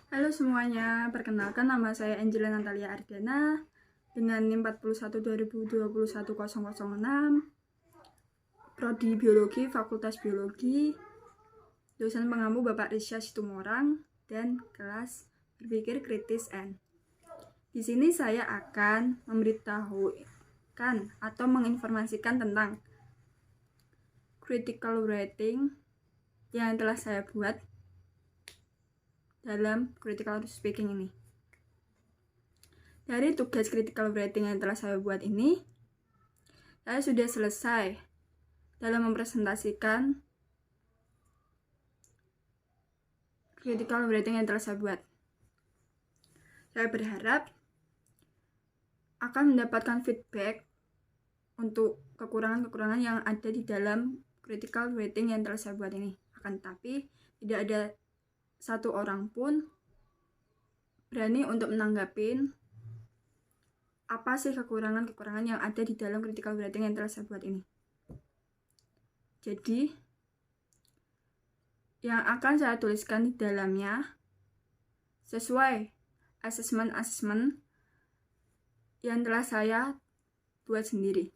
Halo semuanya, perkenalkan nama saya Angela Natalia Ardana dengan NIM 41 2021 006, Prodi Biologi, Fakultas Biologi, dosen pengampu Bapak Risya Situmorang, dan kelas berpikir kritis N. Di sini saya akan memberitahukan atau menginformasikan tentang critical writing yang telah saya buat dalam critical speaking ini. Dari tugas critical writing yang telah saya buat ini, saya sudah selesai dalam mempresentasikan critical writing yang telah saya buat. Saya berharap akan mendapatkan feedback untuk kekurangan-kekurangan yang ada di dalam critical writing yang telah saya buat ini. Akan tetapi, tidak ada satu orang pun berani untuk menanggapin apa sih kekurangan-kekurangan yang ada di dalam critical writing yang telah saya buat ini. Jadi, yang akan saya tuliskan di dalamnya sesuai assessment yang telah saya buat sendiri.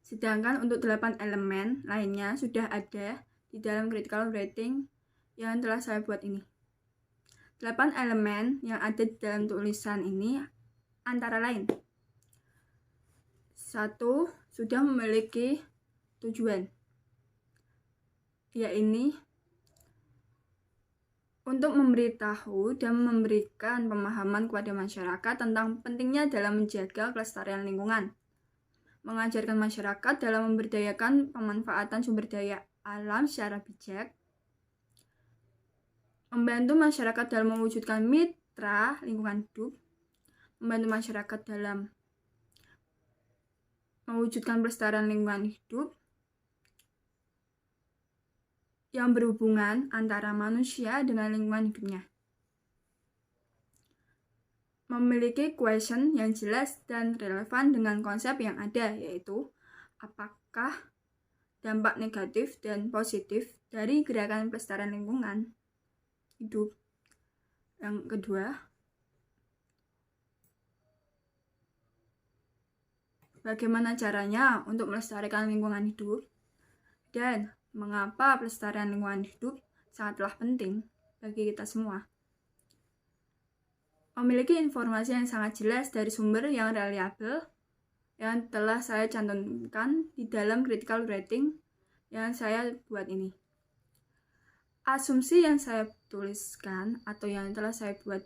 Sedangkan untuk 8 elemen lainnya sudah ada di dalam critical writing yang telah saya buat ini. 8 elemen yang ada di dalam tulisan ini antara lain: 1. Sudah memiliki tujuan, yaitu untuk memberitahu dan memberikan pemahaman kepada masyarakat tentang pentingnya dalam menjaga kelestarian lingkungan, mengajarkan masyarakat dalam memberdayakan pemanfaatan sumber daya alam secara bijak, membantu masyarakat dalam mewujudkan mitra lingkungan hidup, membantu masyarakat dalam mewujudkan pelestarian lingkungan hidup yang berhubungan antara manusia dengan lingkungan hidupnya. Memiliki question yang jelas dan relevan dengan konsep yang ada, yaitu apakah dampak negatif dan positif dari gerakan pelestarian lingkungan hidup. Yang kedua, bagaimana caranya untuk melestarikan lingkungan hidup, dan mengapa pelestarian lingkungan hidup sangatlah penting bagi kita semua. Memiliki informasi yang sangat jelas dari sumber yang reliable yang telah saya cantumkan di dalam critical writing yang saya buat ini. Asumsi yang saya tuliskan atau yang telah saya buat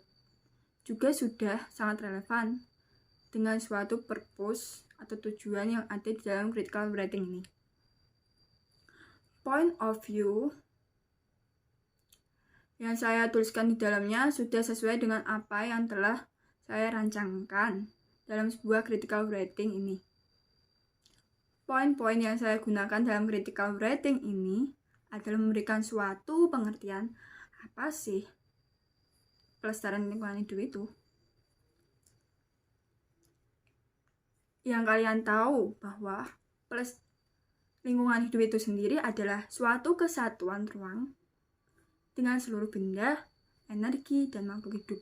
juga sudah sangat relevan dengan suatu purpose atau tujuan yang ada di dalam critical writing ini. Point of view yang saya tuliskan di dalamnya sudah sesuai dengan apa yang telah saya rancangkan dalam sebuah critical writing ini. Poin-poin yang saya gunakan dalam critical writing ini adalah memberikan suatu pengertian apa sih pelestarian lingkungan hidup itu. Yang kalian tahu bahwa lingkungan hidup itu sendiri adalah suatu kesatuan ruang dengan seluruh benda, energi, dan makhluk hidup,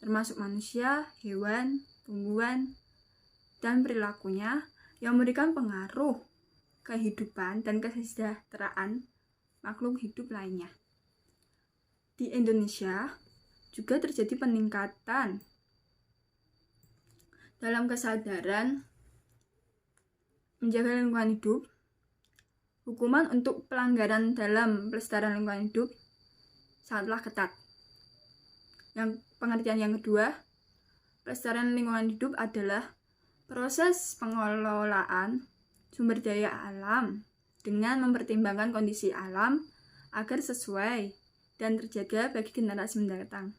termasuk manusia, hewan, tumbuhan, dan perilakunya yang memberikan pengaruh kehidupan dan kesejahteraan makhluk hidup lainnya. Di Indonesia juga terjadi peningkatan dalam kesadaran menjaga lingkungan hidup. Hukuman untuk pelanggaran dalam pelestarian lingkungan hidup sangatlah ketat. Yang pengertian yang kedua, pelestarian lingkungan hidup adalah proses pengelolaan sumber daya alam dengan mempertimbangkan kondisi alam agar sesuai dan terjaga bagi generasi mendatang.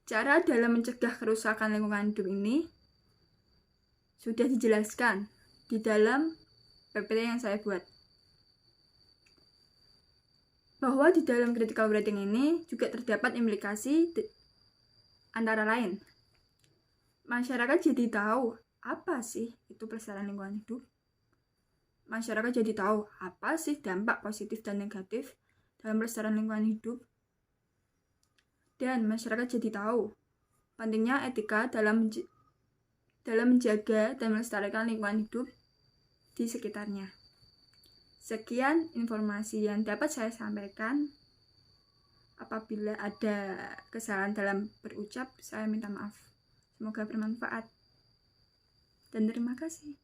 Cara dalam mencegah kerusakan lingkungan hidup ini sudah dijelaskan di dalam PPT yang saya buat. Bahwa di dalam critical writing ini juga terdapat implikasi antara lain. Masyarakat jadi tahu apa sih itu pelestarian lingkungan hidup. masyarakat jadi tahu apa sih dampak positif dan negatif dalam pelestarian lingkungan hidup. Dan masyarakat jadi tahu pentingnya etika dalam menjaga dan melestarikan lingkungan hidup di sekitarnya. Sekian informasi yang dapat saya sampaikan. Apabila ada kesalahan dalam berucap, saya minta maaf. Semoga bermanfaat. Dan terima kasih.